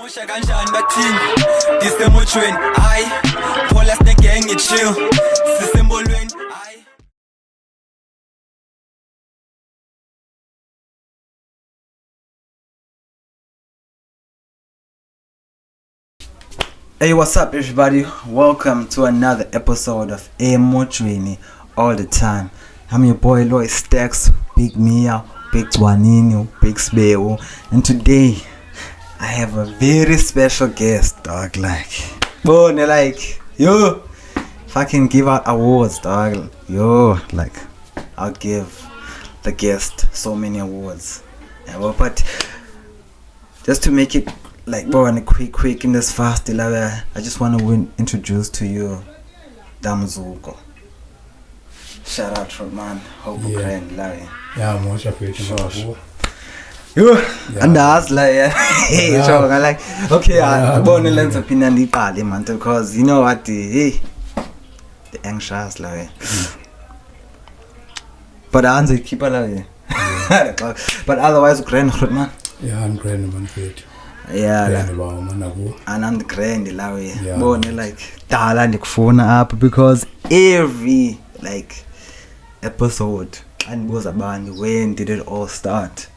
Musha kanjani bathini disemoshweni hayi phola sinenge ngichill sisembolweni hayi. Hey, what's up everybody? Welcome to another episode of Emoshweni all the time. I'm your boy Lois Stacks, Big Mia, Big Twanini, Big Sbeo, and today I have a very special guest, dog. Yo, if I can give out awards, dog, I'll give the guest so many awards. Yeah, well, but just to make it on a quick in this fast, I just want to introduce to you Damzuko. Shout out to man, hope you can love. Yeah, I'm much appreciated. And that's okay, I want to learn opinion man, because you know what, the anxious but I answer keep alive. But otherwise grand man. Yeah, I'm grand man fit. Yeah, and I'm the grand dala ndikufuna up because every episode and was about when did it all start?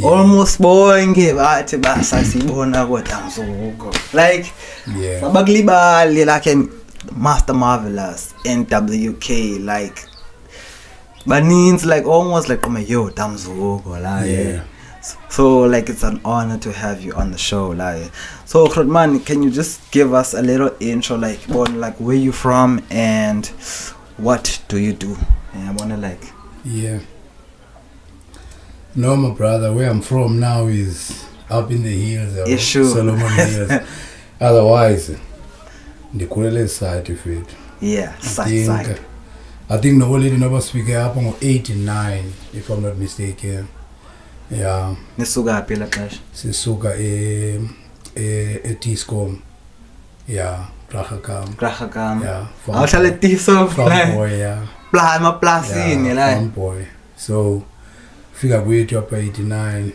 Almost boring bathi basasibona kodwa Damzuko sabakulibali Master Marvelous NWK baninzi almost yo Damzuko so it's an honor to have you on the show so Grootman, can you just give us a little intro where you from and what do you do? I wanna No, my brother, where I'm from now is up in the hills, Solomon Hills. Otherwise, the Kurele side of it. Yeah, side. I think the only number speaker up on 89, if I'm not mistaken. Yeah. Nisuga pila clash. Sisuga Tiscom. Yeah, Krachakam. Yeah. I'll tell it Tiso. Boy, yeah. Plama Plasin, farm boy. So figure we up 89.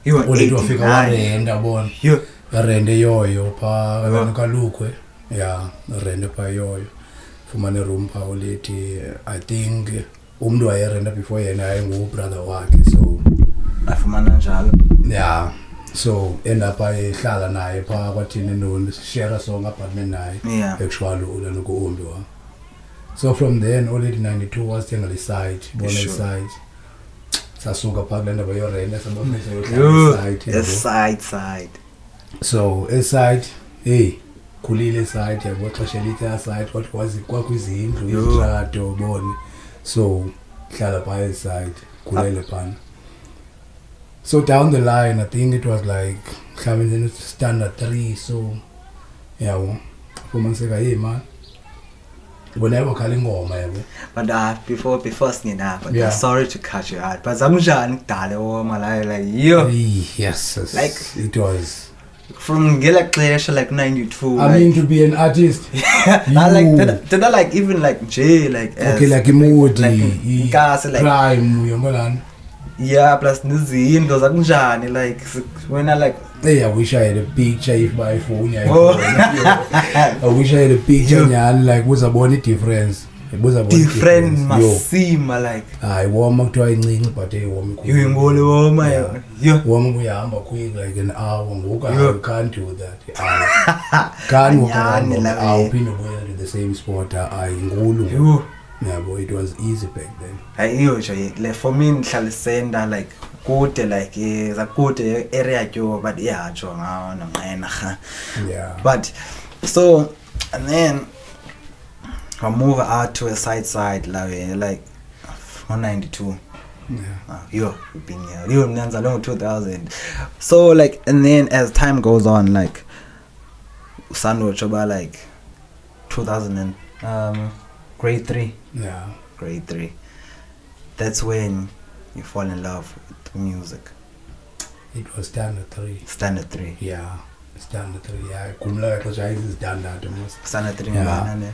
You were 89. You rende yoyo pa kalukwe. Yeah, rende pa yoyo. Fumane room pa oleti. I think umdu ayerenda before yena ayengu brother wakhe so afumana njalo. Yeah. So end up ayihlala naye pha kwathini no share song apartment naye actually ulaloku umbi wa. So from then already 92 was the side, side. Sasuka paganda by your end side. So a side, kulile side, what Shelita side, what was it? What was the intro? Bon. So Khalapa side, kulele pan. So down the line, I think it was coming in standard 3. So yeah, for man. Whenever calling home, but before sorry to cut you out, but Zamjan Dale yo. Yes, it was from Gila Clash 92. I mean to be an artist. Did I even J okay emoji crime yeah, plus Nizin those when I hey, I wish I had a picture if my phone. I wish I had a picture and what's about the difference? It was about different seem I warm up to but they warm warm quick an hour can't do that. Can't walk around I'll be in the same spot yeah, boy, it was easy back then. For me nhlalisenda kude is a good area but yeah but so and then I move out to a side 192. Yo been here you nanza long 2000 so and then as time goes on Sandwich about 2000 and grade 3. Yeah, grade 3. That's when you fall in love with music. It was standard 3. Standard 3. Yeah, standard 3. Yeah, kumla because I is standard the most. Standard 3. Yeah.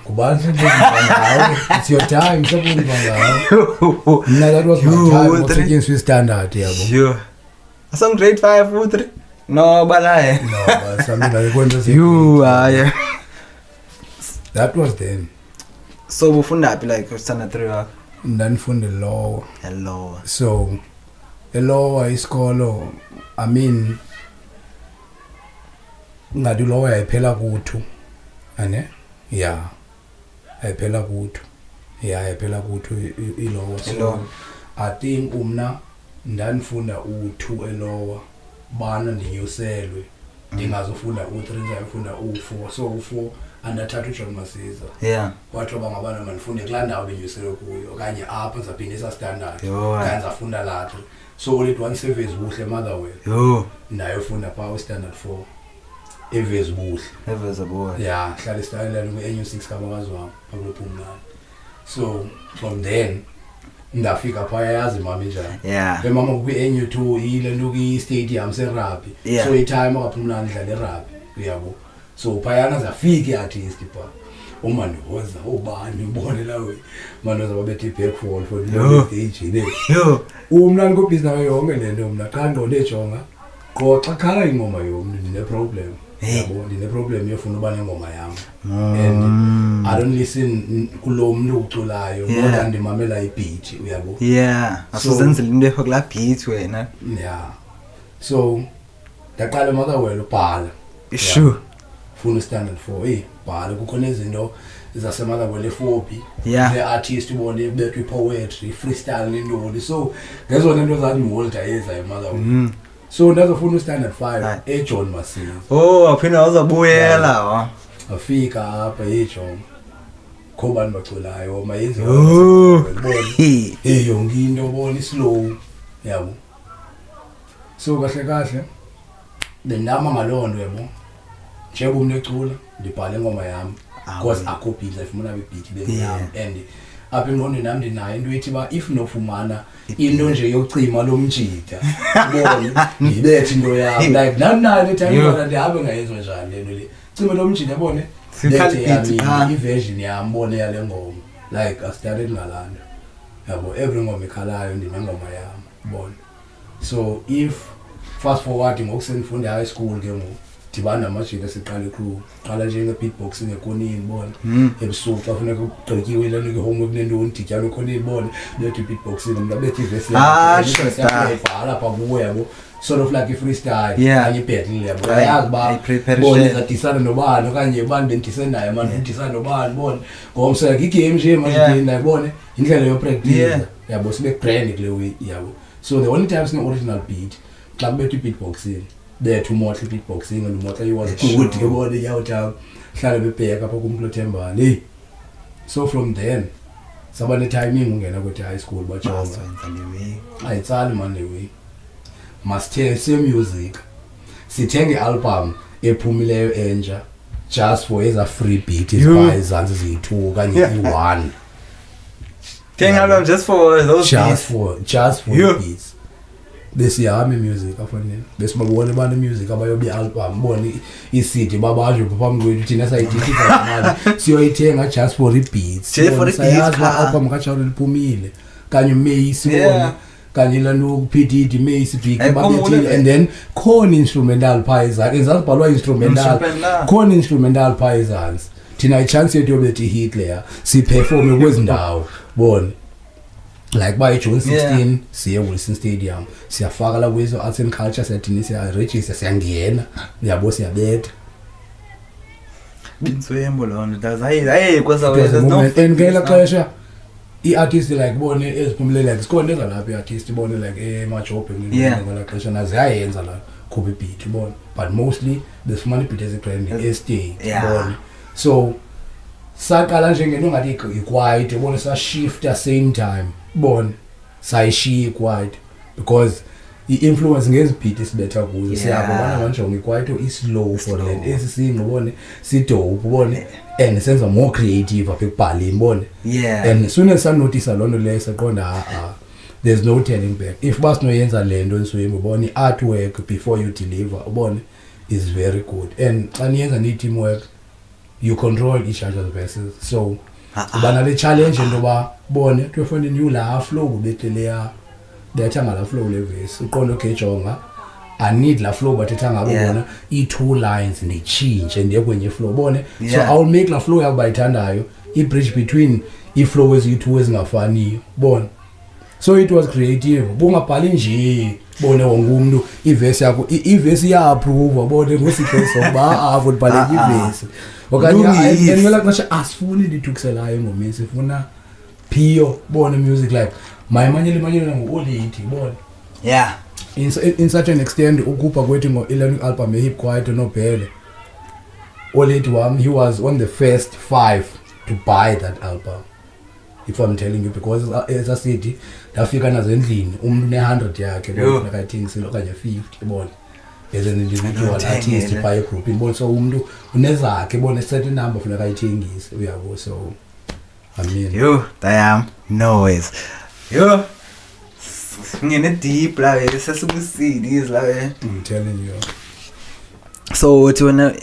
Kubani ngawe. It's your time. Something ngawe. Mina that was my time. What's against with standard yabo. Yo. Some grade 5 or 3. No, balaye. No, but something like when You are. That was then. So ufunda happy like standard 3 wakho? Ndanifunda law. Hello. So the law isikolo I mean ngadi law yayiphela kuthu. Ane? Yeah. Yayiphela kuthu. Yeah, yayiphela kuthu ilaw. So I think umna ndanifunda u2 elowa bana ndinyuselwe ndingazofunda u3 ndizayofunda u4 so u4 andathatha uJohn Masiza wathi bangabana manifunde kulaa ndawo benyuselwe kuyo okanye apha ndizaphindisa standard kanti zafunda lathi so let one service buhle Motherwell ndayofunda phaa standard 4 evezi buhle yeah hlala istayela ku-NU6 kabakazi wami akulophumlana so from then ndafika phaya yazi mama njani mama ku-NU2 ile nto kwi-stadium serugby so itime akaphumlana idlala irugby uyabo so phayana zafika i-artist phaa umandoza ubani ubone lawe mandoza babethe i-backfall for stage umna ngikubhizi nayo yonke le nto mna xa ndolejonga qho xa khala ingoma yomntu ndine-problem yabo ndine-problem yofuna uba nengoma yam and I don't listen kulo mntu uculayo ngoba ndimamela i-beat uyabo asuzenzela into ekho kulaa beat wena so ndaqala Motherwell ubhala sure funa standard 4 bhala kukhona izinto zaseMotherwell e-4B the-artist ubone bethwe i-poetry freestyle nentoni so ngezona nto zandimolda eza eMotherwell so ndazofuna standard 5 eJohn Masiza aphinda wazabuyela afika apha eJohn khobani baculayo mayenze yonke into ubona islow yabo so kahle ndinama ngalondo yabo njengoba umuntu ecula ndibhala ingoma yami because akho beat ayifuna beat beyami and apha engqondweni nami ndinayo into ethi ba if nofumana into nje yocima lomjida ubone ngibethe into yami like nanayo time yona ndihambe ngayenza njani lento le cima lomjida yabone lethe yami i-version yami bone yale ngoma like I started ngalanda yabo every ngoma ikhalayo ndinengoma yami ubone so if fast forward ngokusendifunda high school ke ngoku dibana namajita siqala crew qala njenge beatboxing ekonini bona ebusuku xa kufuneka ugqitywe lento ke homework nentoni dityana ekonini bona bethi beatboxing mna bethi verse yabhala pha kuwe yabo sort of like freestyle kanye battle yabo ayazi ba bona zadisana nobani okanye ubani bendisana naye manje bendisana nobani bona ngomseka igame nje manje nayibone indlela yo practice yabo sibe brand kule way yabo so the only time sine original beat xa bethi beatboxing there to motley beatboxing and motley was good yabona yawuta hlala bebheka apha kuMkhulu Thembani so from then saba ne timing ungena kwethi high school bajonga ayitsali man le way must say music sithenge album ephumileyo entsha just for as a free beat is by izansi zi2 kanye i1 thing album just for those just for beats besiyami music afanele besibabona bana music abayobi album bona iCD babaje phambi kwethu thina sayidikisa imali siyoyithenga just for beats sayazi album kaCharlie liphumile kanye May sibona kanye lanu PDD May sibhiki babethi and then khona instrumental phaizana ezazibhalwa instrumental khona instrumental phaizana thina ichance yethu yobethi Hitler siperform kwezindawo bona like by June 16 siye Wilson Stadium siyafaka la kwezo arts and culture setting siya register siyangena uyabo siyabetha bintswembo lona dazayi kwasa wena no ngela xesha i-artist like bone eziphumelele like sikhona ezalapha i-artist bone like emajob ngela xesha naziyayenza la khupha beat bone but mostly the small beat is trending estate bone so saqala njengento ngathi i-quiet bone sa shift at same time bone sayishiya quiet because i-influence ngeziphithi sibetha kuyo siyabona manjonga i-quiet is-slow for that esisingibone sidope ubone and senza more creative apha ekubhaleni bone and soon as sanotice lonto leyo saqonda there's no turning back if basinoyenza lento nswemi ubone artwork before you deliver ubone is very good and xa niyenza ni-teamwork you control each other's verses. So ubana le challenge into ba bone kuyofuna new la flow ubeteleya betha ngala flow le verse uqonda okay jonga I need la flow bathetha ngabo bona i2 lines ne change and yakwenye flow bone so I'll make la flow yakho bayithandayo I bridge between I flow eziyi2 ezingafaniyo bone so it was creative bungabhali nje bone wonke umuntu iverse yakho iverse ya approve bone ngosihlelo ba avubhaleka iverse okanye engela ngisho asifuni lithukiselayo ngomisi sifuna pure bone music like manyele ngo-old bone in such an extent ukupa kwethu ngo-11 album ye-Hip Quiet nobhele old wami he was on the first 5 to buy that album if I'm telling you because as a city ndafika nazo endlini umuntu ne100 yakhe bona akayithengisile okanye 50 bone as an individual artist by a group in so umuntu unezakhe bone certain number funeka ayithengise uyabo so I mean yo damn noise yo ngene deep la sesikusidi la I'm telling you so when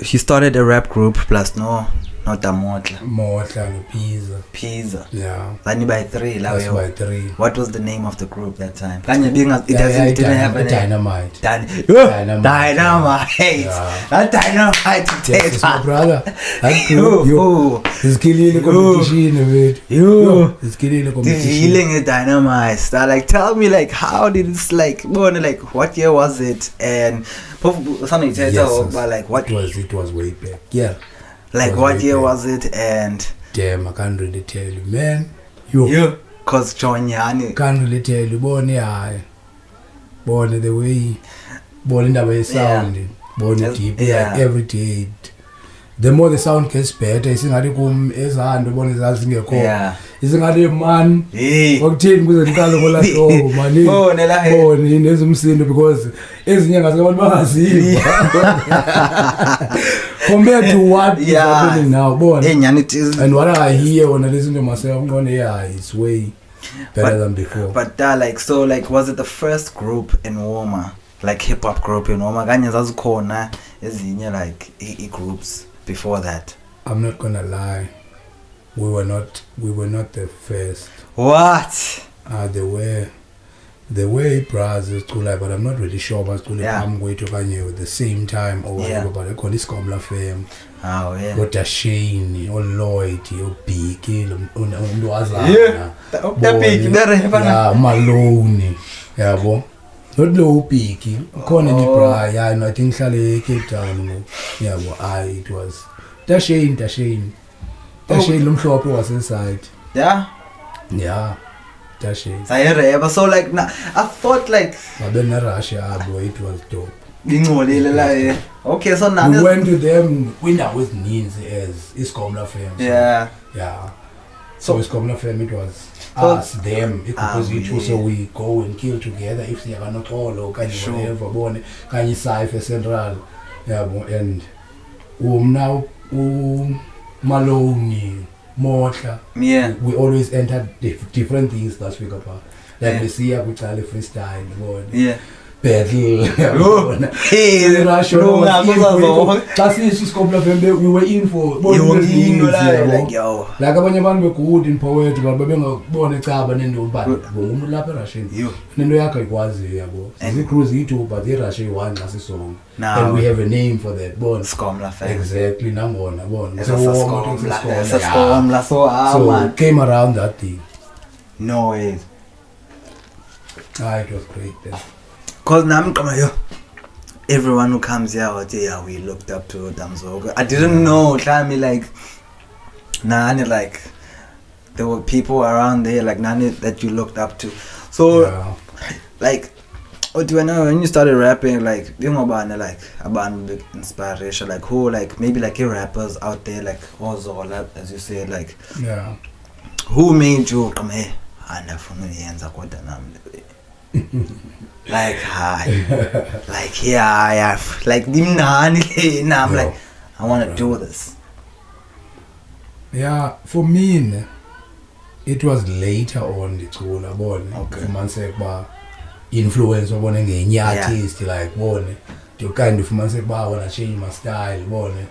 she started a rap group plus no Damotla no Pizza yeah Lani by 3 la that's by 3 what was the name of the group that time kanye being it didn't have a Dynamite that Dynamite yes, my brother that group yo is killing the competition with yo is killing the competition feeling a Dynamite start like tell me like how did it like what year was it and something but like what it was way back yeah like what year was it and damn I can't really tell you man yo cause Chonyani can't really tell you born the way born in the way sound born deep like every day the more the sound gets better isingathi kum ezihando bona izazingekho isingathi man okuthini kuze ndiqale ngola oh mani bone nezumsindo because ezinye ngazabantu bangaziva compared to what is happening now bone and what I hear when I listen to myself I'm going it's way better than before but like so like was it the first group in Woma like hip hop group in Woma kanye zazikhona ezinye like groups before that? I'm not gonna lie, we were not the first. What? There were Brazos to like, but I'm not really sure about to I'm going to Kanye at the same time or whatever, but I call this Comla Fame. Oh yeah. Or Shane, or Lloyd, or Beaky, or Maloney. Yeah, bo. Not low peaky. Corner the Bra, I think Sally Cape Town. Yeah, well, it was Shane Lumshop was inside. Yeah? Yeah. Shane. So like I thought like I've been in Russia, boy, it was dope. Okay, so now we went to them when that was needs as Iskomla Fame. Yeah. Yeah. So Iskomla Fame it was us, them, so we go and kill together if they are not all or can you whatever born can you Cypher Central. Yeah, and now Maloney, Mosha. Yeah. We always enter different things last week apart. Like we see we try the freestyle, boy. Yeah. Battle. Hey, Russia. We were in for. Like yo. Like abanye abantu good in poetry, but bengabona ecaba nendo but umuntu lapha eRussia. Nento yakhe ikwazi yabo. Sizi cruise itu but eRussia one last song. And we have a name for that. Bon. Skomla Fame. Exactly, nangona bon. So came around that thing. No way. It was great then. Cause now everyone who comes here we looked up to Damzoga. I didn't know Klami like Nani like there were people around there like Nani that you looked up to. So like when you started rapping like like about big inspiration like who like maybe like your rappers out there like Ozola as you said like who made you come here and like hi like here I have like now I'm like I want to do this. Yeah, for me it was later on the tool about influence of one artist like one to kind of man say I want to change my style one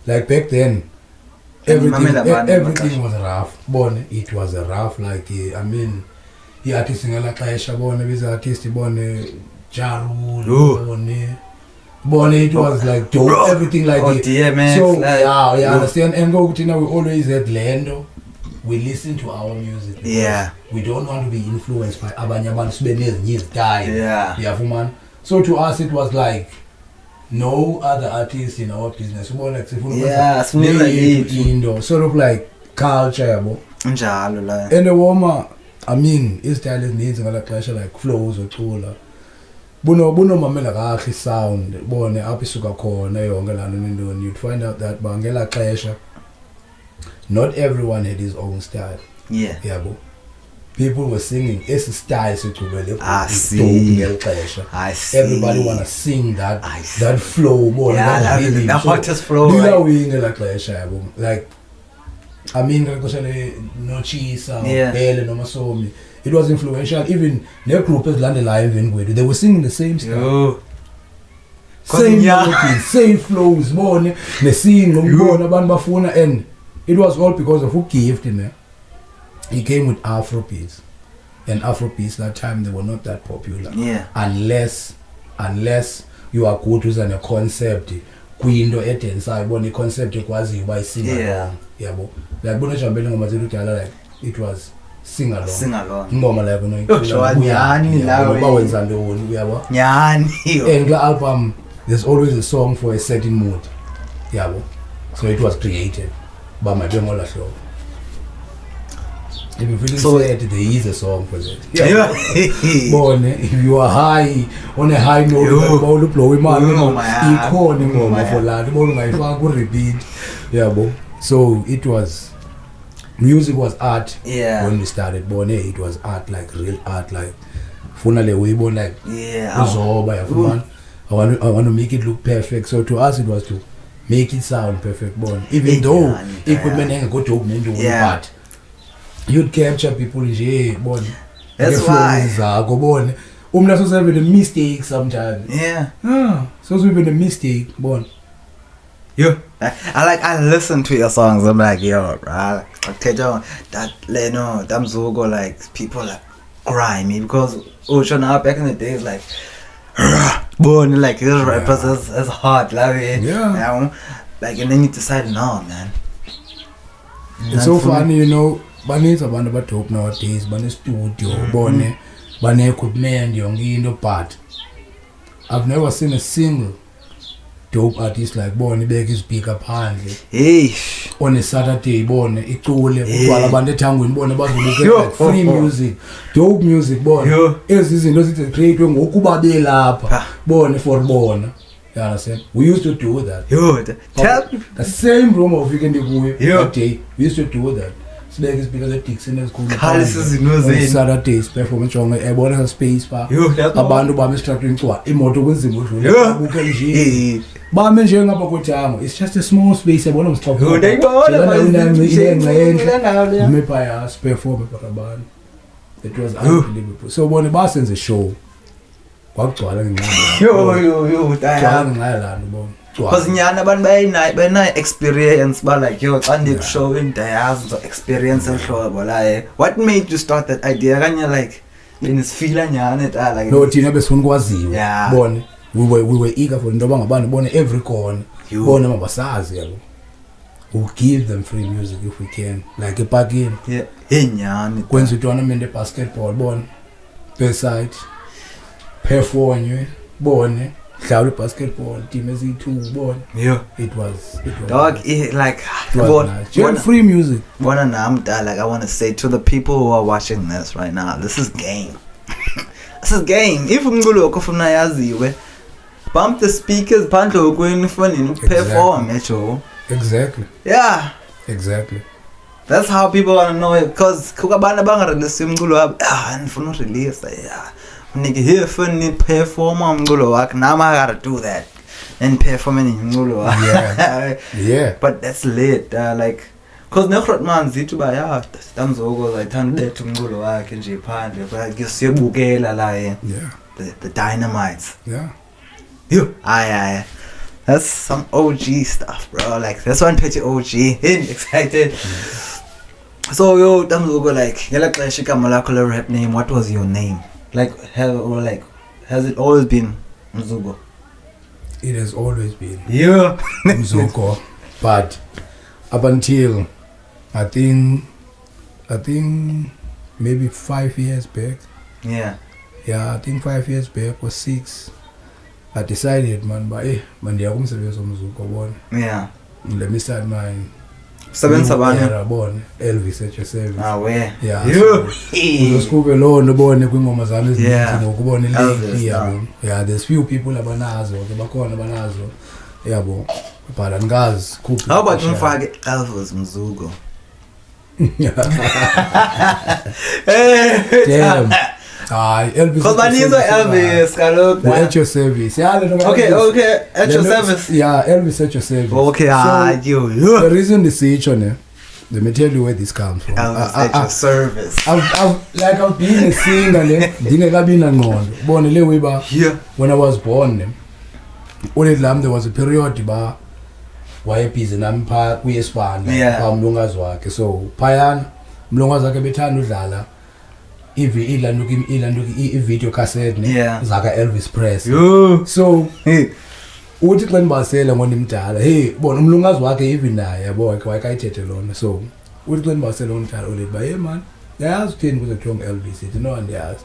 Like back then, everything was rough. Bone, it was rough. Like I mean, the artists in la Clash, bone, these artists, bone, Jaru, bone, it was like dope. Everything like oh, DMX, so like, yeah, understand. And go to we always had Lando. We listen to our music. Yeah. We don't want to be influenced by Abanyaban Sbenez die. Yeah. Yeah, man. So to us it was like no other artist in our business. More like yeah, sort of like culture, bo. Njalo la. And the woman, I mean, his style needs ngala xesha like flows ocula. Buno mamela kahle sound, bone apha isuka khona yonke lana nendoni. You'd find out that bangela xesha not everyone had his own style. Yeah. Yeah, bo. People were singing esi style sekugcwele I see. Everybody wanna sing that flow more. Yeah, the hottest flow. Like I mean no Chisa, yeah. Bele no Masomi. It was influential. Even their group is landed live in with they were singing the same style. Same melodies, same flows, more they sing and it was all because of who gave him there. He came with Afrobeats, and Afrobeats that time they were not that popular. Yeah. Unless you are good with a concept, Queen at inside when the concept was you by sing along. Yeah, but like Bono Chambelling like it was sing along. Sing along. Ngoma like and the album there's always a song for a certain mood. Yeah, so it was created by my Bemola show. If you're feeling sad, there is a song for that. Yeah. But if you are high, on a high note, you blow him out, you call him for that. You repeat. Yeah, bo. So it was, music was art. Yeah. When we started, but it was art, like real art, like funale weibo, like I want to make it look perfect. So to us, it was to make it sound perfect. But even though equipment ain't go to part. You'd capture people in bon. That's why. Go bon. That's having a mistake sometimes. Yeah. So it's even a mistake, bon. Yeah. I listen to your songs. I'm like, yo, bro. That Leno, Damzogo, like people like grimy because now back in the days like born like this rappers is hard, like yeah. Like and then you decide, no man. It's so funny, you know. Baninzi abantu abadope nowadays bane-studio bone bane-equipment yonke into but I've never seen a single dope artist like bone ibeke ispeaker phandle on a Saturday bone icule kugcwala abantu ethangweni bone bazobukela like free music, dope music bone ezi izinto zithi create ngokuba belapha bone for bona. You understand? We used to do that. The same room of weekend that day we used to do that. Like it's because the Dixon is cool. Saturdays performance on a space bar. Abantu bami-structuring to imoto kwezimo buka nje. Bami nje ngapha kwethango. It's just a small space yabona mstop. Perform abantu. It was unbelievable. So bona basenze show. Kwagcwala ngqala. Because nyana abantu bayina experience but like yo xa show in dias experience ehlobo la. What made you start that idea? Kanye like benisifila nyana eta like no thina besifuna ukwaziwa bone we were eager for into abangabani bone every corner bone mabasazi yabo. We'll give them free music if we can, like a parking. Yeah, nyana kwenza tournament basketball bone beside pair 4 anyway bone Cloud basketball team as E2 born. Yeah. It was dog nice. Like nice. Free music. Like I want to say to the people who are watching this right now, this is game. This is game. If umculo wakho ufuna yaziwe, bump the speakers phandle ukweni phone perform echo. Exactly. Yeah. Exactly. That's how people want to know it because kukabantu bangarelease umculo wabo andifuna release nigga here for ni perform umculo wakhe. Now I gotta do that and perform umculo wakhe. Yeah. But that's lit. Like cause negrot man zithi ba Damzogo ayithanda lethu umculo wakhe nje phandle but siyobukela la yeah. The dynamites. Yeah. Yo. Aye. That's some OG stuff, bro. Like that's one petty OG. Excited. So yo, Tamzuko, like ngelexesha igama lakho le rap name, what was your name? Like has it always been Mzuko? It has always been Mzuko. But up until I think maybe 5 years back. Yeah, I think 5 years back or 6. I decided, man, ndiyakumsebenza Mzuko bona. Yeah. Let me start my Sebenza bani? Born Elvis at your service. Where? Yeah. Uzoskube lo nobone kwingoma zami ezininzi ngokubona link yabo. Yeah, there's few people abanazo, bakhona abanazo. Yabo. But angazi kuphi. How about umfake Elvis Mzuko? Damn. Elvis. Because Banizo Elvis, kaloku. At your service. Yeah, okay, at your service. Yeah, Elvis at your service. Okay, The reason the switch on it, let me tell you where this comes from. Elvis at your service. I've been a singer, when I was born, there was a period ba wayebhizi nami pha kuyesibanda kwamlungazi wakhe. So phayana mlungazi wakhe bethanda udlala i-video cassette zaka Elvis Presley. So uthi xa ndibasela ngona imdala, hey bona umlungazi wakhe even naye yabo wayekayithethe lona. So uthi xa ndibasela umdala ulethi ba, hey man, yazi utheni kuzothiwa Elvis? Ithi no, andiyazi.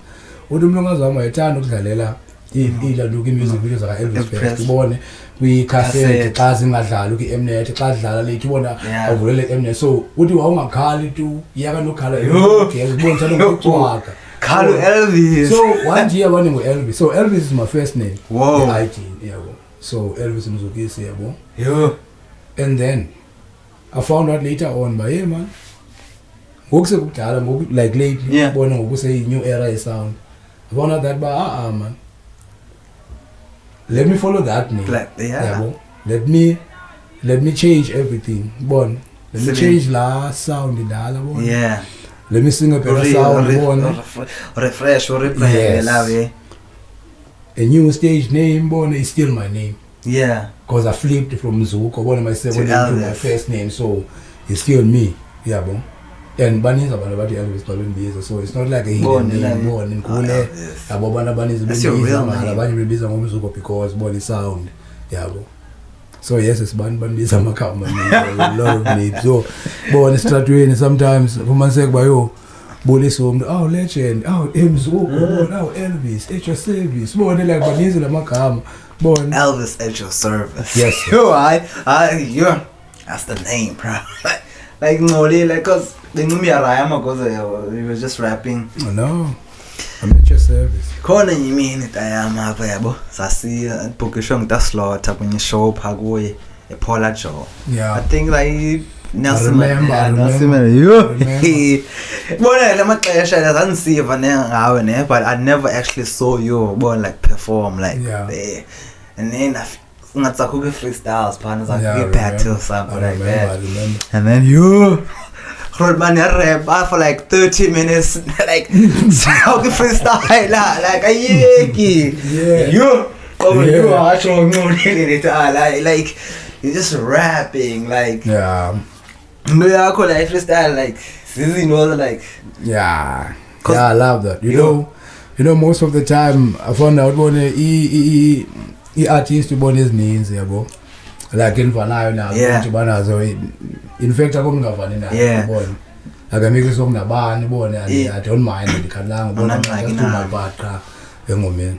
Uthi umlungazi wami wayethanda ukudlalela music videos zaka Elvis Presley, ubone kwi-cassette xa zingadlali kwi-Mnet, xa dlala lethi ubona avulele Mnet. So uthi wawungakhali tu yaka nokhala ubona thana ngokucwaka Carlo Elvis. So one year one Elvis. So Elvis is my first name. Wow. IT, so Elvis Mzukisi, and then I found out later on by, hey man, like lately, say new era sound. I found out that by man, let me follow that name. Let me change everything. Let me change last sound in the let me sing a better sound. Refresh or replay. A new stage name, is still my name. Yeah. Because I flipped from Mzuko, myself to my first name, so it's still me. Yeah, bon. And Bunny is about Elvis Balloon, so it's not like a hidden name. Born in Kule, Abobana Bunny is a real name because body sound. Yeah, bon. So yes, it's Bunny is a macabre. A lot of names. So, born start doing sometimes for my sake by you. Bully home, oh legend, oh Mzuko, oh Elvis, at your service. Born like Bunny is a macabre. Born Elvis at your service. Yes. That's the name, bro. Like Noli, like cause they knew me because we were just rapping. Oh no, I'm at your service. Kona yimini tayama apha yabo. Sasi bukisho ngitaslota kwenye show phakwe ePaula Joe. Yeah. I think like Nelson remember you. Bona le maxesha lazanisiva ngawe ne, but I never actually saw you like perform like there. And then ungatsakho freestyles phana zakhe battle something like that. And then you Rodman rap for like 30 minutes like how the freestyle like ayeki. Like you're just rapping like no yakho like freestyle like you know like I love that. You know most of the time I found out when artist born his names yabo like in Vanayo now so in fact akungavani na born akamike sokunabani born I don't mind ndikhalanga bona just do my part cha engomeni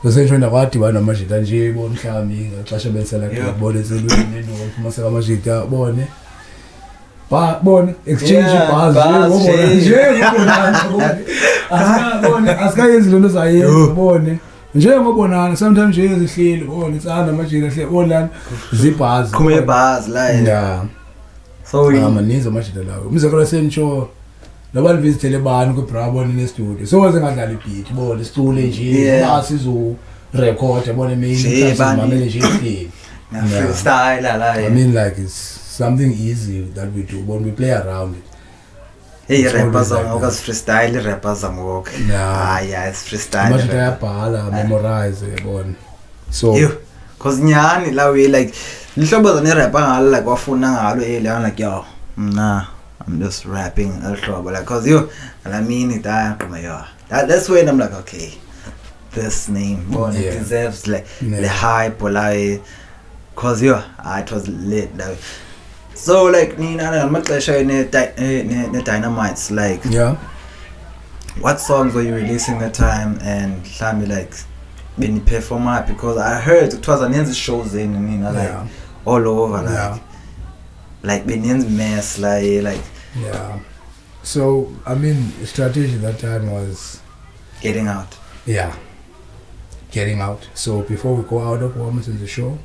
kusentsho kwathi bana amajita nje bona mhlawumbi ngaxesha bensela kubona eselweni noma sekamajita bone bona exchange bars nje ngobona asikayenzi lento zayenza bone njengobonana sometimes nje ezihleli bona isana amajita ehle bona zibhazi kume bars la so amaninzi amajita lawo umzekelo sentsho nabantu visitele bani ku Bravo ne studio so waze ngadlala ibeat bona isicule nje asizo record bona main mamele nje ihleli freestyle la I mean like it's something easy that we do when we play around it. Hey, rappers are freestyle rappers are walk. Yeah, it's freestyle. Much memorize bon. So cause nyani la way like lihlobo zane rap ngalo like wafuna ngalo I'm like yo nah I'm just rapping alhlobo like cause yo I mean it that's when I'm like okay this name it deserves like the hype or like cause yo it was lit like so like nina ngamaxesha ne Dynamites like what songs were you releasing that time and mhlawumbe like when you perform up because I heard it was an shows in like all over like Benin's mess like so I mean strategy that time was getting out so before we go out of performance in the show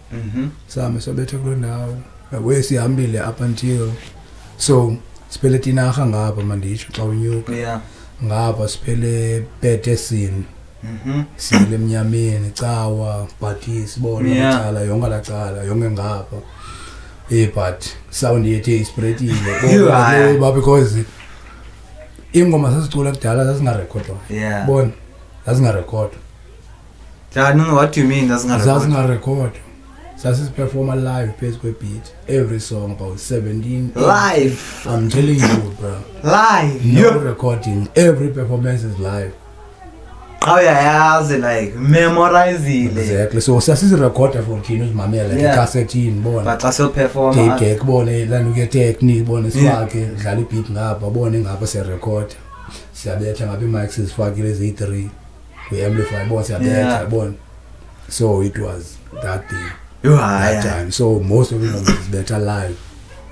so better go now where sihambile up until so siphele tinaga ngapha mandisho xa unyuka ngapha siphele betesini sile emnyameni cawa bathi sibona icala yonke la cala yonke ngapha but sound yethu ispreadile ngoba because ingoma sasicula kudala sasingarekhodwa bona sasingarekhodwa what do you mean sasingarekhodwa sasiperforma live phezu kwebeat every song about 17 live I'm telling you bro live no recording every performance is live like memorize exactly so sasizirecorda for thina uzimamela cassette bona but xa perform take bone la nuke technique bone sifake dlala ibeat ngapha bone ngapha siyarecorda siyabetha ngapha imics sifakile ezi3 we amplify bone siyabetha bone so it was that thing that time so most of it was better live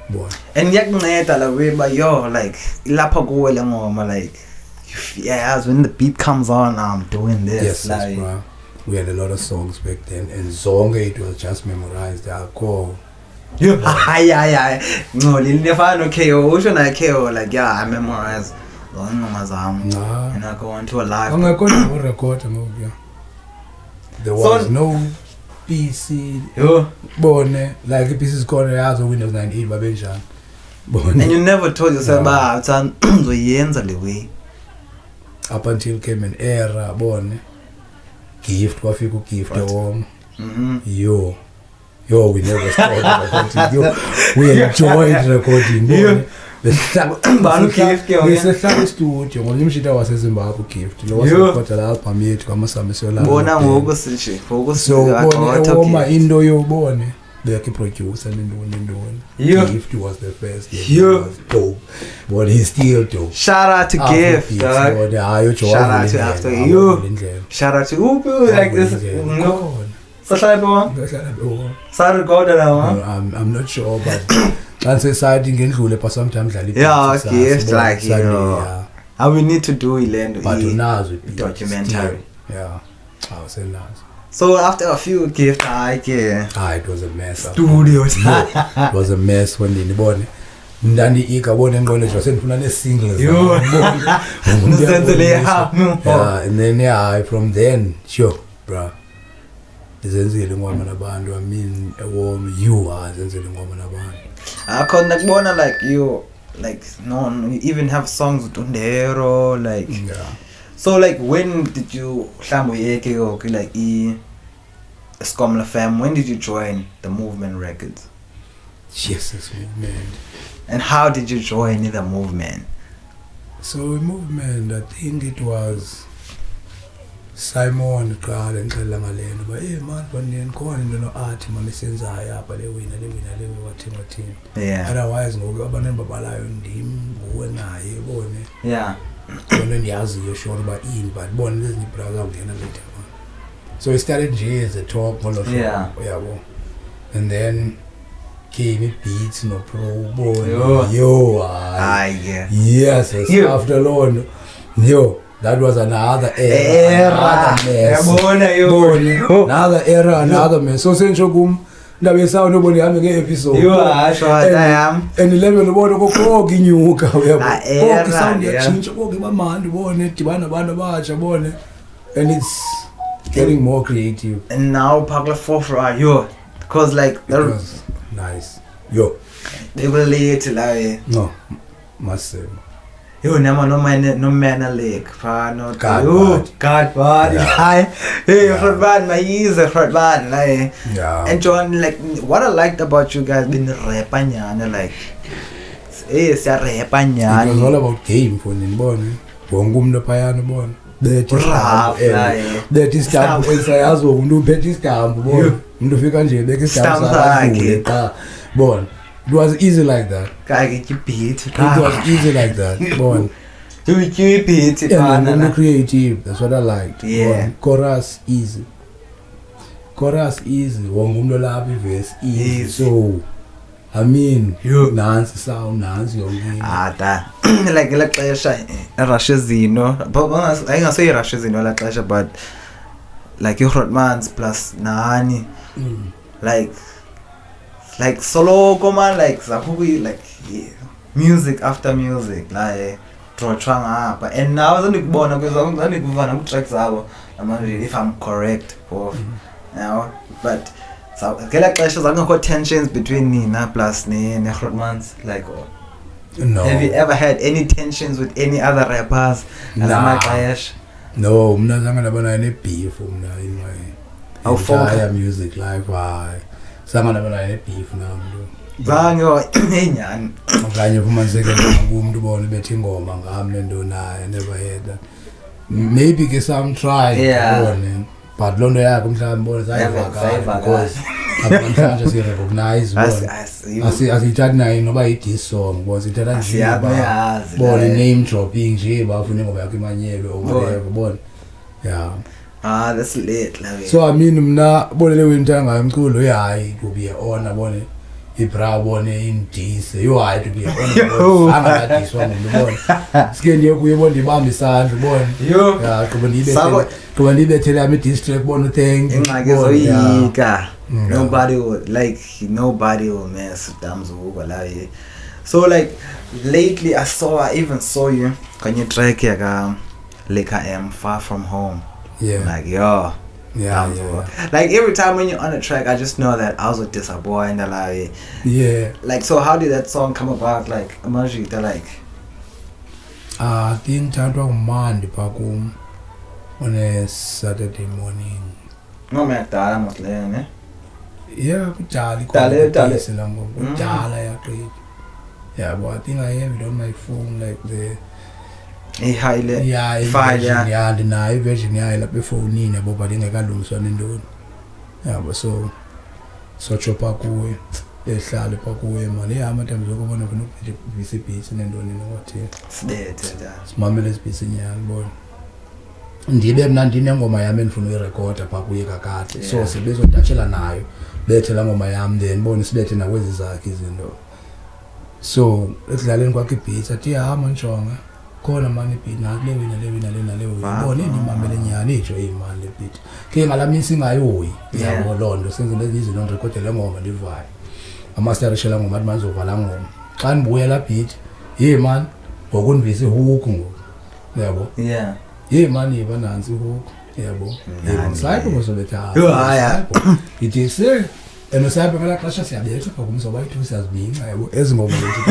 bone and yakunceda la way ba yo like lapha kuwe le ngoma like as when the beat comes on I'm doing this yes, bro. We had a lot of songs back then and zonke it was just memorized alcohol no lilifana KO usho na KO like I memorize ngoma zami and I go on to a live angakona record ngoku there was no PC bone like PC is called yazo Windows 98 babenjani and you never told yourself ba uzoyenza le way up until came an era bone gift kwafika ugift home yo we never stopped recording we enjoyed recording bone besihlala studio ngoba imshita waseZimbabwe gift lo waseqoda la album yethu kaMasame Sola bona ngoku sithi focus so into yobone like a producer and Gift was the first was dope but he's still dope shout out to Gift shout out to after you shout out to like this so sorry God I'm not sure but that's exciting ngendlule but sometimes Gift like you know and we need to do Ilendo but unazo documentary I was saying that. So after a few Gift it was a mess. Studios. It was a mess when they born. Ndandi ikabona ngone nje sendifuna ne singles. And then from then sure bro. Izenzile ngoma nabantu I mean warm you are izenzile ngoma nabantu. Akhona kubona like you like no you even have songs with Undero like so like when did you like Skomla fam when did you join the Movement Records? Jesus Movement. And how did you join the movement? So Movement I think it was Simon Card and Kalangaleno but hey man when khona into no art man isenzayo apha le wina wathini otherwise ngoku abantu babalayo ndim nguwe naye bone when ndiyaziyo sure about in but bona lezi brother ungena later on so we started nje as a talk all of yabo and then came beats no pro yes after long that was another era another era another man so sencho kum ndabe sound oboni yami ngeepisode and 11 ubona kokho inyuka uyabo sound yachinja konke bamandi ubone dibana abantu abatsha bone and it's getting more creative and now Pagla Fofra because like that was nice they will late like no massive Yo, nama no man a leg. No. God, bad. Hey, Frontman, my ears, Frontman. Like, and John, like, what I liked about you guys being repanyana, like, it's a repanyana. It was all about game for the morning. Bongum the piano born. That is stamp. As well, no betting stamp. No figure, they can stamp. Born. It was easy like that. It was easy like that. Born. Do you beat it? And creative. That's what I liked. Yeah. Chorus easy. Wongumlo labi verse easy. So, I mean, Nancy sound, Nancy young. That like Rushezino. But I ain't say Rushezino like Russia, but like you Man's plus Nani. Like solo command, like Zahubi, like music after music, like Trochang up. And now I was born because I'm tracks out. If I'm correct, now, but so I like there's no tensions between Nina plus Nina Man's like. No. Have you ever had any tensions with any other rappers? No, I'm not going to any beef in my entire music life. Someone never like beef now. Zango, Nyan. I'm going to go to betting or I never had that. Maybe because I'm trying. But London comes out more because I'm trying to recognize. As he tried nobody this song was it that born name dropping Jiba for whatever. Yeah. That's late. So I mean, I'm not born I'm cool. Yeah, it will be an honor. Born born in this. You are to be an honor. I'm not this one. Skin you, we want the mommy son. Born. Yeah, come on, tell me this trip. Born thing. Nobody will mess with them. So like lately, I even saw you. Can you track like I am far from home? Yeah. Like yeah. Like every time when you're on the track, I just know that I was with this boy and like Like so, how did that song come about? Like imagine like. I think I don't mind back home on a Saturday morning. No man, that must learn, eh? Yeah, Charlie. Yeah, but I think I have it on my phone like the. The night version like before Nina, but I think I got them son and do. Yeah, but so chop up away. They sell up away, man. Yeah, I'm at them to go on a VCP and don't know what here. It's Mamela's piece in young boy. Indeed, I'm not in Miami from the record a papu cat. So, it's based on Tachela now. They tell them Miami, then bonus betting away the Zakis and all. So, it's like a pizza, tea, I'm on strong. Kona mani pit na living. Boni ni mamele nyani cho imali pit. Ke ngala missing ayo ya Londo senze lezi non record le ngoma livai. Amaster shela ngoma manzo vala ngoma. Xa nibuyela pit, hey man, ngokunivisa ihook ngo. Yabo. Yeah. Hey man yiba nansi ihook. Yabo. Ngisayipho ngosobetha. Yeah. It is and usayipho ngala xesha siyabetha ngokumzoba ithu siyazibinga yabo ezingoma lethu.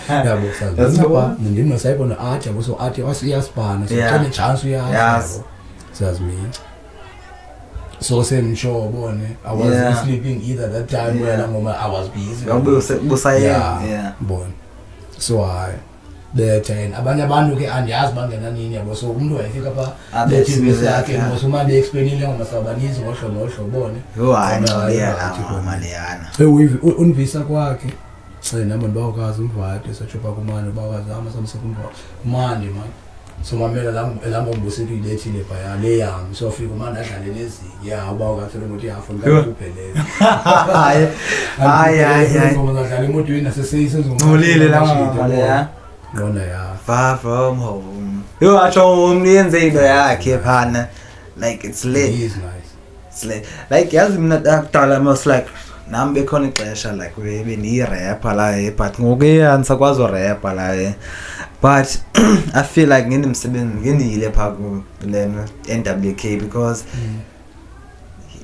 Yabo sazibinga ndimi nosayipho no art yabo so art wasiyasibana so tani chance uyabo. Siyazibinga. So same show bone I was sleeping either that time when I was busy. Yeah. Bone. So I then abanye abantu ke andiyazi bangena nini yabo so umuntu wayefika pha bethi besakhe ngosuma be explainile ngomasabanizi ngohlobo bone unvisa kwakhe nami ndibawukazi umvade sachopa kumane bawazama samsekumva kumande man so mamela la ngombuso ilethile phaya le yami so fika umane adlale lezi yeah ubawukazi ukuthi yafuna kuphelele hayi ngoba adlala emotweni naseseyisenzungulile la far from home. You are home the like it's late. It is nice. It's late. Like yes, I'm not almost like nambe khona ixesha like we ni rapper la but ngoke ansakwazi rapper la but I feel like ngindimsebenzi ngindile pha ku lena NWK because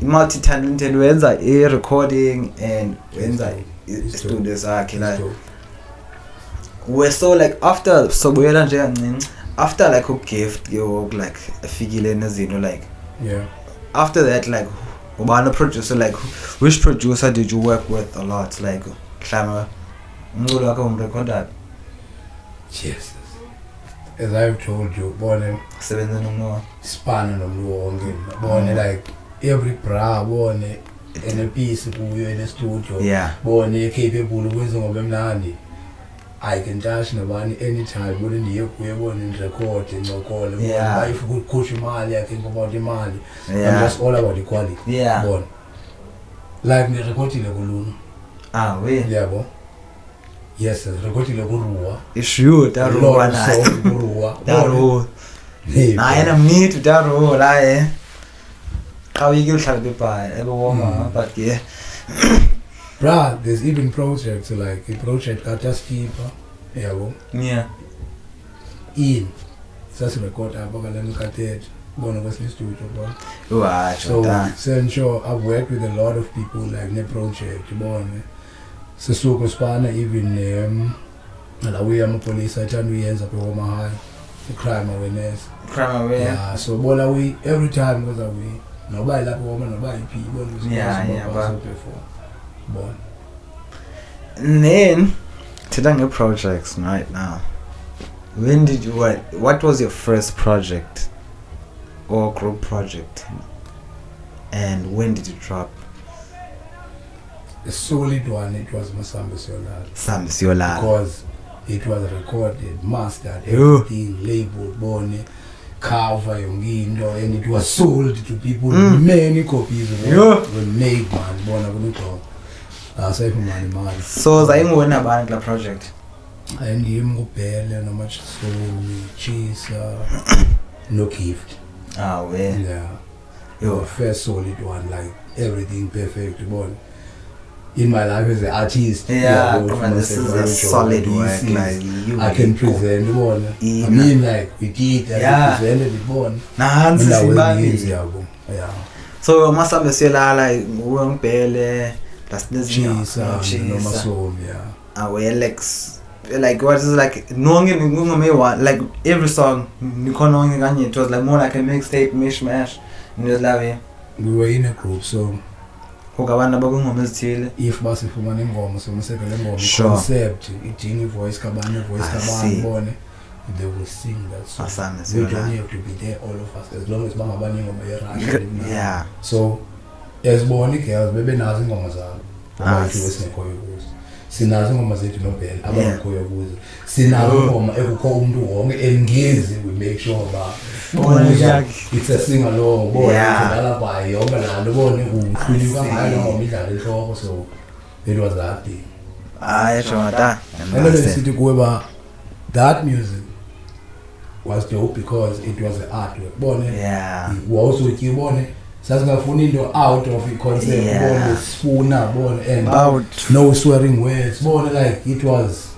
multi-talented wenza recording and wenza studio zakhe la we're so like after so buyela nje kancinci after like a gift you like afikile nezinto like yeah. After that like ubani producer like which producer did you work with a lot like Klama umculo wakho umrecorder Jesus, as I've told you bone sebenza nomno span nomntu wonke bone like every bra bone ene piece kuyo ene studio yeah bone capable ukwenza ngoba emnandi I can touch nobody anytime bone ndiye kuye bone record ngokole bone if ukukhusha imali I can about imali I'm just all about the quality yeah bone like ni recordile kuluna we yabo yes recordile kuruwa issue daruwa na kuruwa daruwa na mnithi daruwa la how you get uhlala bebhayi ebewoma but yeah bruh there's even projects like a project kaJustipa yabo yeah in sasi record apha kalani kaTed bona kwesi studio bona wacho so sure I've worked with a lot of people like ne project bona sisuko spana even la we amapolice athanda uyenza beWoma High crime awareness yeah so bona we every time because we noba lapho woma noba iphi bona yeah before bon and then titanga projects right now when did you what was your first project or group project and when did you drop the solid one? It was Masambisiolala because it was recorded, mastered, everything labeled, bone, cover yongindo, and it was sold to people. Many copies were made, man. Bona kunuto. Man. So zayingona bani la project? And him kupele no much so cheese no gift. Yeah. The first solid one, like everything perfect, bone. In my life as an artist, this is a solid work. Like I can present one. I mean, like we did, I presented it one. So Masambisiolala ngubele that's cheese no masom, like what is like knowing like every song it was like more like a mixtape mishmash. We were in a group, so ukabana bakungoma ezithile if basifumana ingoma somusekele ingoma concept idinga voice kabane bone they will sing that song. We don't have to be there all of us as long as bangabani ingoma yerush yeah so as bone girls bebe nazi ingoma zabo abantu besinekhoyo kuzo sinazi ingoma zethu nobhela abangekhoyo kuzo sinazo ingoma ekukho umuntu wonke engezi we make sure ba it's a sing along bone idlala by yonke lalo bone uhlulika ngayo ngoma idlala enhloko so it was that thing Jonathan and then sithi kuba that music was dope because it was an artwork bone also ukibone sasingafuna into out of the concept bone sifuna bone and no swearing words bone like it was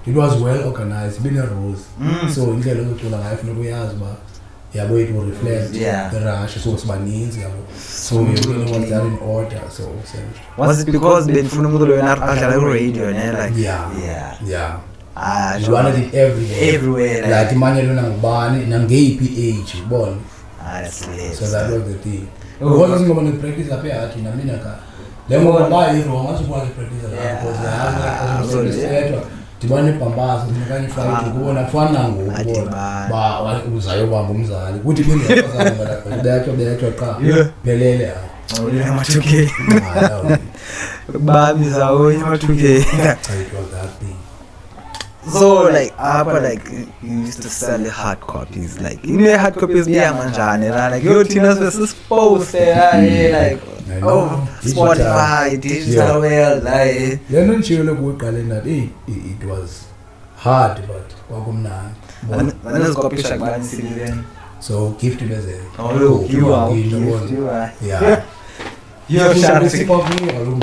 well organized been a rules so indlela yokucula ngayo funeka uyazi ba yabo it will reflect the rush so sibaninzi yabo so you really want that in order so was it because benifuna umuntu lo yena adlala ku radio ne like yeah you wanted it everywhere like imanye lona ngubani nangeyiphi age bona that's lit so that was the thing ngoba singoma ne practice lapha yathi na mina ka lengoma bayi wrong asukwazi practice lapha because dibane pambazo ngikanye fight kubona kufana ngoku ba uzayobamba umzali kuthi bengiyazana ngala beyatho qa phelele ama 2K babi zawo ama 2K so like like you used to sell the hard copies like hard copies manjani like yo thina sesipost like Spotify digital world like lento nje lokuqala nathi it was hard but kwakumnandi anezikopisha kubani sileni so gift beze you are yeah you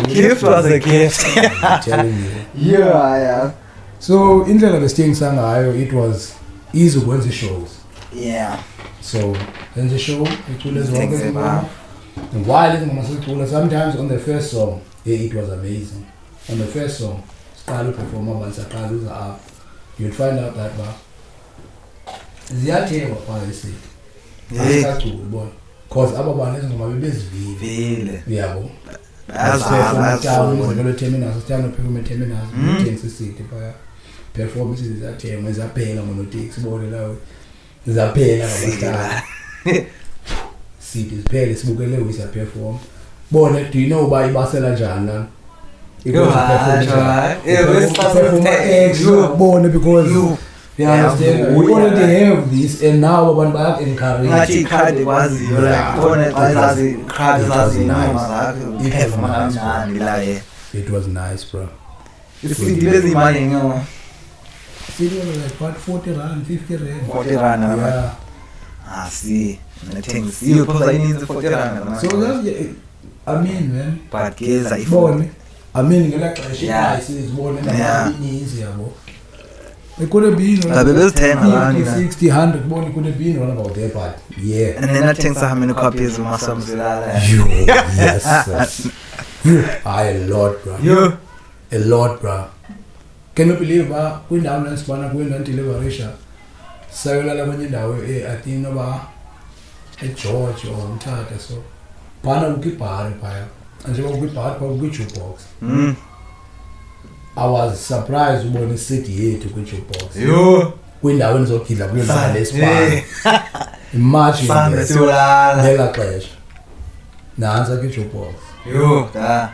gift was a gift telling you yeah so indlela besithengisa ngayo it was easy ukwenza shows so then the show icule zonke and while ingoma sicula sometimes on the first song it was amazing on the first song siqala perform abantu saqala uza up you'd find out that ziyathengwa phaa esidi Hey. asicaculi bona because aba bantu ezingoma bebezivile Vele. yabo Azafuni. umzekelo terminus sithanda uphefoma terminus uthengisa isidi phaya performances ziyathengwa ziyaphela ngonoteksi bone lawo ziyaphela ngabastara sidi ziphele sibukele wisa perform bone do you know uba ibasela njani lana bone because you understand we already have this and now abantu baya encourage Ngathi ikhadi kwaziyo like khona xa zazi ikhadi zazi inoma zakho iphefoma kanjani la ye. it was nice bro Isidi bezimali ngeke. CD was like what 40 rand 50 rand 40 rand yeah Ah see. Nothing. You put in the 40 rand. so that's I mean man But guys I bone I mean ngela xesha Yeah. prices bone Yeah. easy yabo it could have been Ngabe bezithenga lana. 60 100 bone it could have been one about there but yeah And then I think so how many copies of my songs will I you yes you I a lot bro You. a lot bro can you believe kwindawo lesibana kwenda delivery sayolala kwenye indawo I think noba eGeorge or Mthatha so phana ukibhari phaya njengoba ukibhari phaya ukwi-jukebox I was surprised ubona i-city yethu kwi-jukebox You. kwindawo endizogidla kuyo ndala esibana imagine Sambe that. siulala. ngela xesha nantsa kwi-jukebox Yo. Da.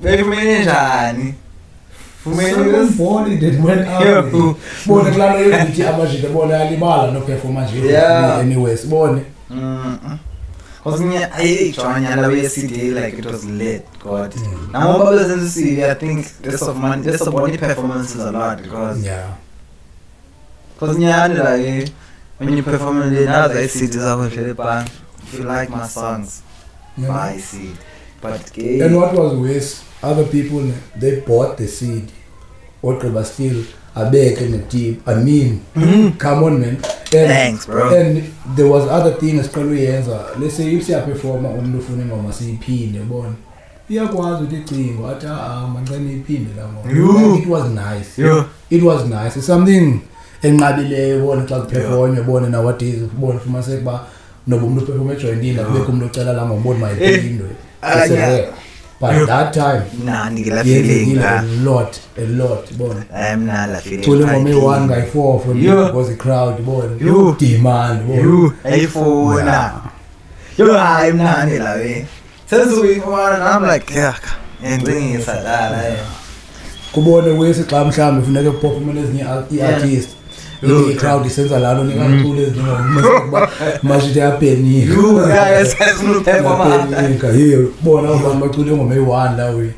Befumene njani? Somebody that went out Yo. bona kulaa nto yokuthi amajita bona alibala noperforma nje Yeah. anyway sibone Cause I joined and we CD like it was lit. God. Now my brothers in the city, I think this of man, this of body performances a lot because yeah like when you perform in the other cities, I will feel bang. If you like my songs, buy seed. But and what was worse other people they bought the seed ogqiba still abeke netip I mean come on man and, Thanks, bro. and there was other thing esiqala uyenza let's say if siyaperforma umuntu ufuna ingoma siyiphinde bona iyakwazi ukuthi icingo athi mancane iphinde la ngoma it was nice Yo. it was nice it's something enqabileyo bona xa kuperformwe bona nowadays bona fumanise ukuba noba umuntu uperforma ejointini akubekho umuntu ocela la ngombona mayiphindwe but that time Nah, nigga, la feeling. a lot bona I'm not la feeling. thole ngoma eyi-1 ngayi-4 for Yo. because the crowd bona Yo. demand bona You, ayifuna. Yo, hayi mnandi la we. Senzuyifumana and I'm like, yeah. Ngicingisa la. kubone wesi xa mhlawumbe funeka kuperformele ezinye i-artist i-crowd isenza lalo ningaculi ezinye mashite yapenika You guys has no performance. yapenika yiyo bona abantu bacule ngoma eyi-1 la we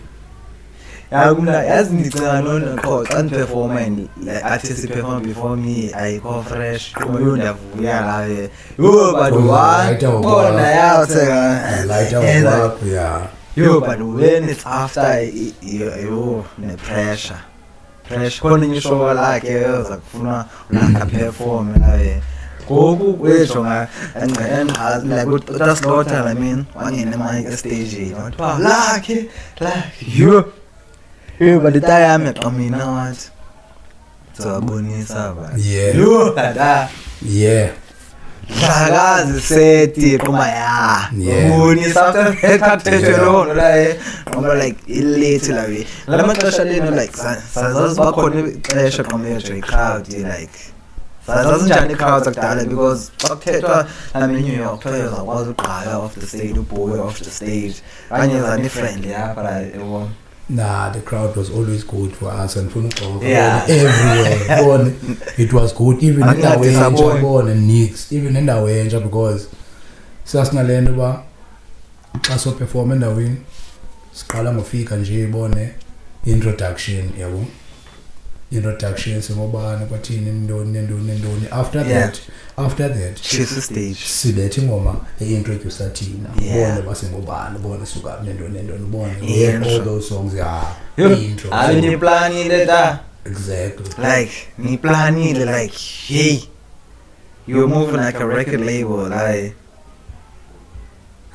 Ya kumla yazi ndicinga lona qho xa ndiperforma and like artist perform before me ayikho fresh kuba yo ndavuya la we. Yo but Lighter one work. bona yawuthenga. lighter And like, work yeah yo but when it's after yo ne pressure khona ngisho lakhe yoza kufuna la perform la we. Goku kwejonga and like utaslaughter I mean wangena my stage wathi lakhe yo but the time yami mina wathi zabonisa ba yeah yo dada yeah Shagazi seti kuma ya Yeah. bonisa after ekathethe lo la ngoma like ilate la we lama xesha leno like sazazi bakhona ixesha qomejo i-crowd like sazazi njani i-crowd akudala because xa kuthethwa namenyu yakuthiwa uzakwazi uqala off the stage uboy off the stage kanye zani-friendly yapha la yebo. nah the crowd was always good for us and funa ugqoka Yeah. everywhere bona it was good even Akunathi endawo entsha sabona. bona nix even endawo entsha because sasinale nto uba xa soperforma endaweni siqala ngofika nje bone introduction yabo introduction singobani kwathini ntoni after that She's the stage. sibethe ingoma e-introducer thina Yeah. bone basengobani bone suka nentoni bone Intro. all those songs Yo, intro Ave so- niplanile da. exactly Like niplanile like hey you're moving like a record label like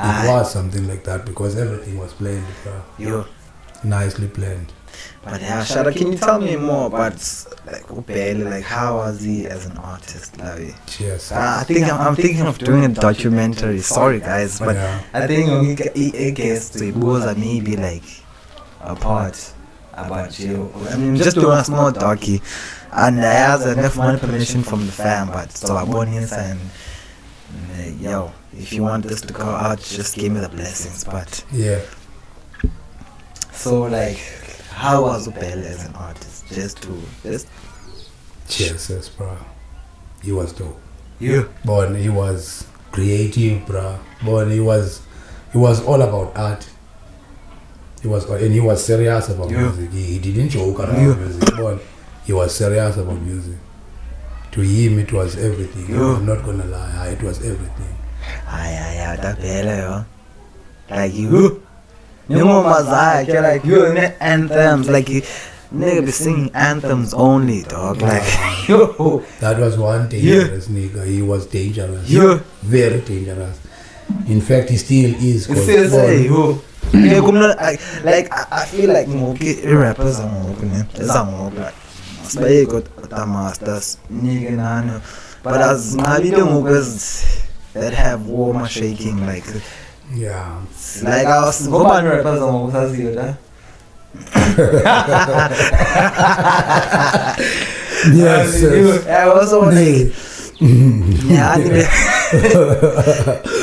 it was something like that because everything was planned bro. yo Nicely planned But yeah, Shara, can you tell me more about like Ubele? Like, how was he as an artist? Like, Cheers. I think I'm thinking of doing a documentary. Sorry, guys, but Yeah. I think I guess the was maybe like a part about you. I mean, just doing a small docu, and I asked enough money permission from the fam, but so I bought this and yo, if you want this to go out, just give me the blessings. But Yeah. so like, how was Ubele as an artist? Just Cheers, yes, bro. He was dope. you. But he was creative, bro. But he was all about art. He was serious about Yeah. music. He didn't joke around Yeah. music, but he was serious about music. To him, it was everything. Yeah. I'm not gonna lie, it was everything. Ay, Ubele, yo. Like you. Mazaya, like you in the anthems, like you, nigga be singing anthems only, dog. Like yo. That was one dangerous nigga. He was dangerous. Yeah. Very dangerous. In fact, he still is. It feels like yo. Yeah, I feel like rappers are like Spaye got the masters, nigga nano. But as Navido that have warmer shaking, like Yeah. I was woman rappers on that. Yes. Yes. I was like, yeah,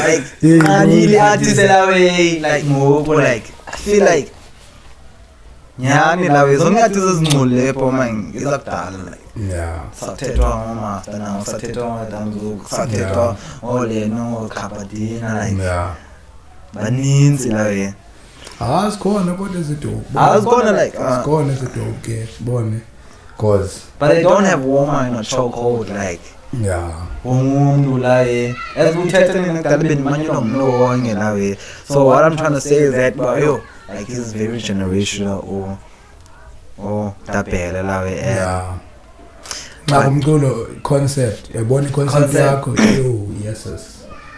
like I really artists that way, like more, like I feel like yeah, ni la way zonke artists ngule po man izakudala like Yeah. sathethwa ngomaster now sathethwa ngadamzuku sathethwa oleno Khabadina like Yeah. baninzi la way Sikhona kodwa ezidope. Sikhona like Sikhona ezidope ke bone. Cause but they don't have warmer in a chokehold like yeah. umuntu la as we thethe ngakudala benimanyelwa ngilonke la way. So what I'm trying to say is that yo like he's very generational or Dabele la way. Yeah. Now umculo concept, yabona concept yakho yo yes.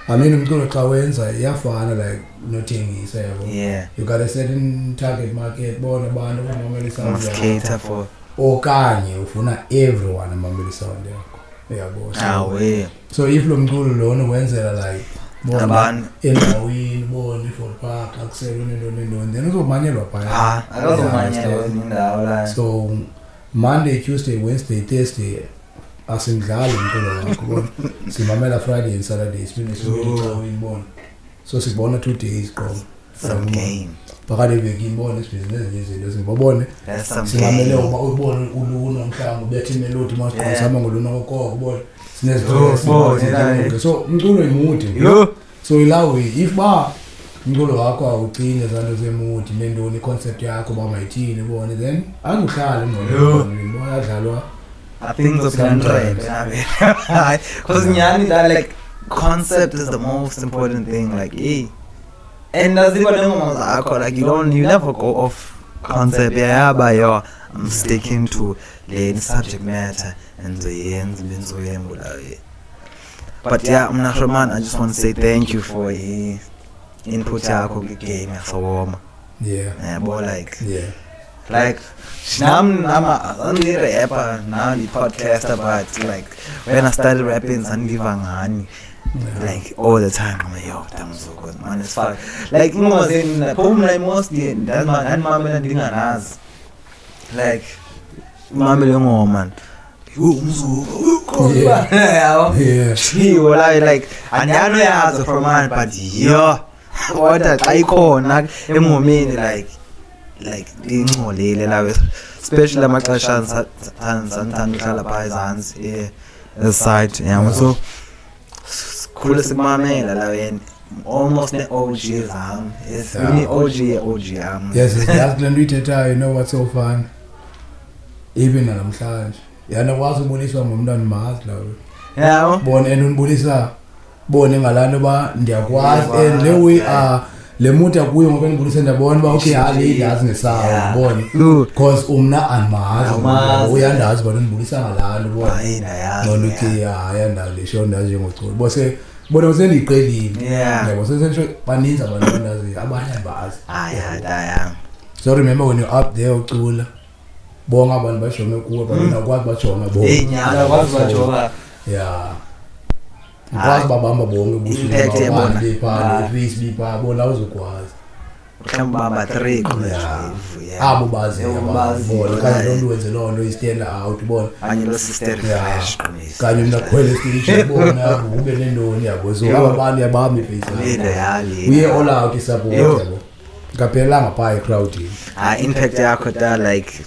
I mean umculo xa wenza iyafana like nothengisa yabo. Yeah. You got a certain target market bona abantu abamamela sound Must cater for okanye ufuna everyone amamela sound yakho. Yabo. way. So if lo mculo lona wenzela like Abantu endaweni bona for park akusele nento then uzomanyelwa phaya. akazomanyelwa indawo la. So Monday, Tuesday, Wednesday, Thursday asindlali umculo wakho bona simamela Friday and Saturday siphinde sizoyini bona. So sibona 2 days qo Some game. phakathi evekini bona isibhizinesi izinto sibone That's some simamele game. uba ubone uluna mhlawumbe ubethe imelodi masikhosama ngoluna kokoko ubone so umculo imudi so ilawe if ba umculo wakho awucine zanto zemudi nentoni concept yakho ba mayithini ubone then akuhlala ngolo adlalwa I think those can trend. Because nyani that like concept is the most important thing. Like and that's even like you never go off concept. Yeah, but yo, I'm sticking to the subject matter and the ends been. But yeah, I'm not sure, man. I just want to say thank you for input yako game so warm. yeah But like yeah I'm a rapper now, the podcaster, but like when I started rapping, Sandivangani, like all the time, I'm like, yo, damn so good, man, it's fuck. Like, you know, I was in home, like, mostly, that's my and mama and thing and us. Like, mama, man. yeah She will like, and I know I has a man, but yeah, what that icon, like ingcolile la especially amaxesha santhanda uhlala phaya ezantsi eside yabo so sikhule sikumamela la wena almost ne-OG zam OG yam yes that's le nto uyithethayo you know what's so fun even namhlanje yana kwazi uboniswa ngumntwana mazi lawo yabo bona and unibulisa bone ngalanto ba ndiyakwazi and le way le muthi akuyo ngoba ngibulise ndabona ba okay hali yazi ngesawa ubone because umna andimazi uyandazi bona ndibulisa ngalanto ubone nona uthi hayi lisho ndazi ngocolo bose bona usendiqelile yabo sesensho baninzi abantu abandazi abanye abazi aya So remember when you're up there ucula bonga abantu bashome kuwe bona ukwazi bajonga bonke nyala kwazi bajonga yeah ukwazi babamba bonke impact yebona pha face pha bona uzokwazi mhlawumbe bamba 3 commercial abo bazi bona kanye lo wenze lonto stand out bona anye lo sister refresh kanye mina khwele stage bona ube nendoni yabo so abantu yabami face we all out support yabo ngapela ngapha crowd impact yakho da like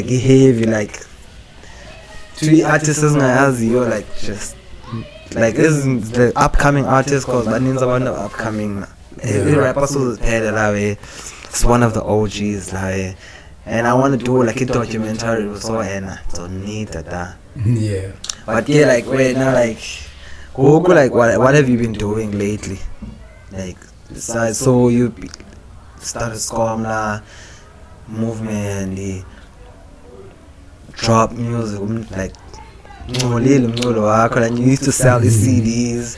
heavy like 3 artists ngayaziyo like just like is the upcoming artists cause baninza abantu upcoming rapper so lawe it's one of the OGs like and I want to do like a documentary with so don't need that yeah but yeah like wait now like go like what have you been doing lately like besides so you started Skomla movement the drop music like and you used to sell the CDs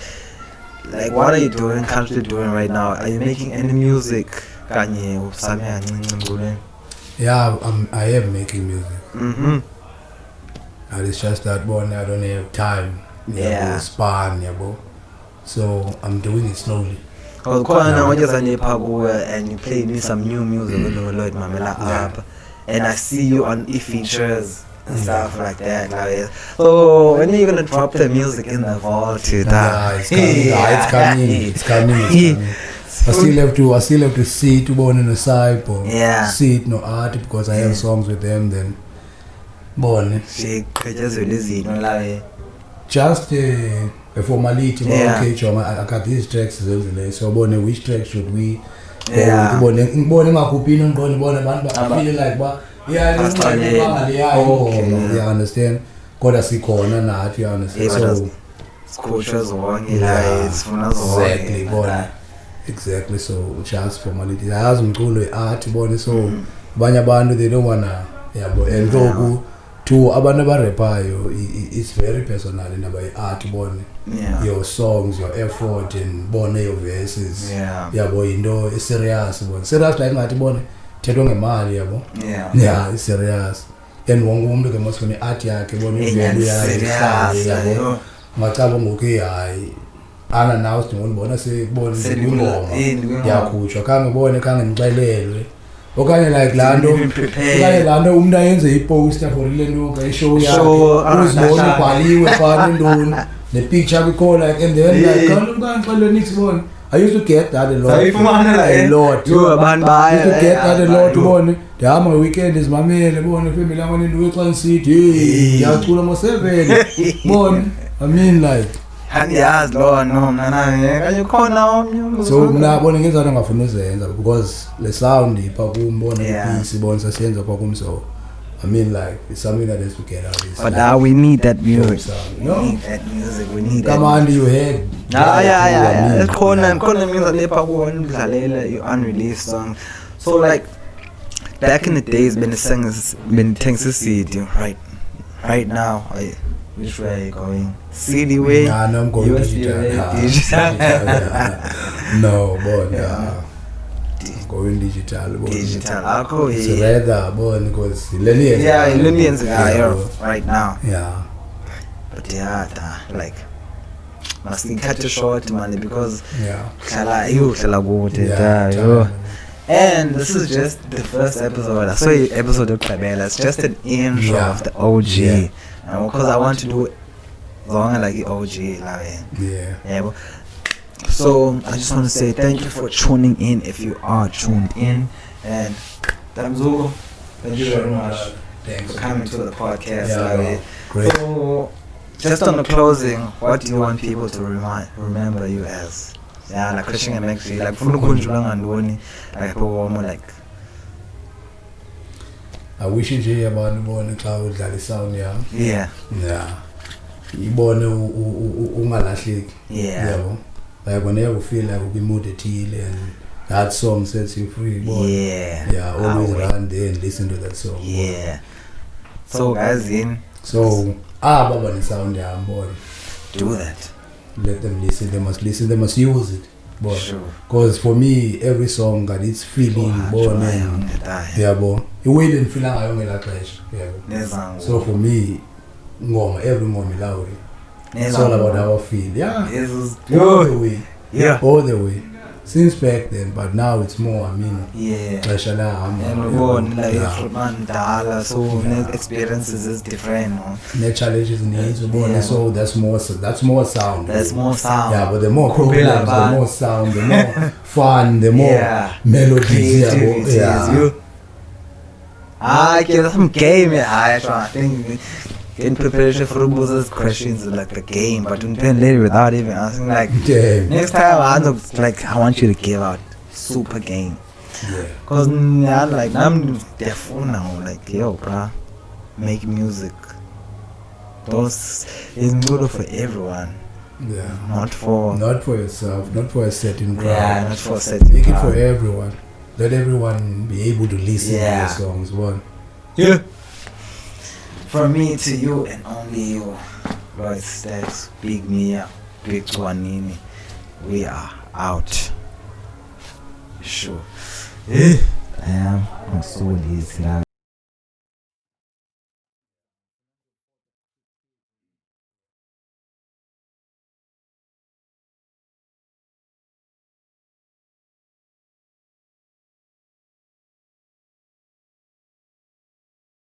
like what are you currently doing right now? Are you making any music? Yeah, I am making music. And it's just that one I don't have time span so I'm doing it slowly. And you played me some new music with Lloyd Mamela up and I see you on e-features and stuff like that. So when are you gonna drop the music in the vault? It's coming. I still have to see it born in the side or see it no art because I have songs with them then born. Just a formality. Okay, I got these tracks so born which track should we born I feel like yeah, understand. Kodwa sikhona nathi you understand. So cultures exactly so just formality. Ayazi umculo art bone so abanye abantu they don't wanna yabo and lokhu to abantu abarappayo it's very personal indaba art bone. Your songs, your effort and bone your verses. Yabo into serious bone. Serious like ngathi bone thethwa ngemali yabo it's serious and wonke umuntu ke mase kune art yakhe bona ivelu yakhe yabo ngacaba ngokuthi hayi ana now singibona sekubona ingoma yakhutshwa kangibone kangimxelelwe okanye like lando umuntu ayenze iposter for le nto ayishow yakhe uzibona ubhaliwe phana indoni ne picture kukhona and then like kanti nixibona I used to get that a lot. A lot. You abantu baya. I used to get that a lot ubone. My weekend is mamele ubone family yami into eXan City. Ngiyacula mo7. Ubone. I mean like angiyazi lo no mna kanye khona omnye. So mina bona ngizana ngafuna uzenza because le sound ipha kumbona ipiece ibona sasiyenza kwa kumso. I mean like it's something that has to get out of this. But now we need that music. No? We need that music. We need Come on, you head. Yeah. Khona music lepha kuwona udlalela you unreleased song. So like back in the days when the song has been Texas CD right now which way are you going? CD way? Nah, no, I'm going digital. No, but going digital. Digital. It's rather born because Lillian's right now. Yeah. But like must cut it short money because and this is just the first episode. I saw your episode of Kabela. It's just an intro of the OG. Because I want to do long like the OG. So I just want to say thank you for tuning in if you are tuned in. And Damzuko, thank you very much for coming to the podcast. Great. So just on the closing, what do you want people to remember you as? Like Christian and Maxi, like like I wish you hear about the morning cloud that is sound yeah. Ibone ungalahleki. Yeah. Like whenever you feel like we move the tea and that song sets you free. Always run there and listen to that song. So guys Baba ni sound born. Do that. Let them listen, they must use it. But Sure. because for me every song got its feeling born yabo iway lendifila ngayo ngelaa xesha yabo so for me ngoma every ngoma ilawo it's all about how I feel all the way all the way since back then but now it's more I mean xesha and so experiences is different the challenges needs so that's more sound yeah but the more problems the more sound the more fun the more melodies get some game I think in preparation for those questions like the game but you can later without even asking like next time I want you to give out super game cause like I'm deaf now like yo bruh make music those is good for everyone not for yourself not for a certain crowd not for a certain make it for everyone let everyone be able to listen to your songs from me to you and only you Royce Stacks Big Mia Big Twanini we are out sure I'm so lazy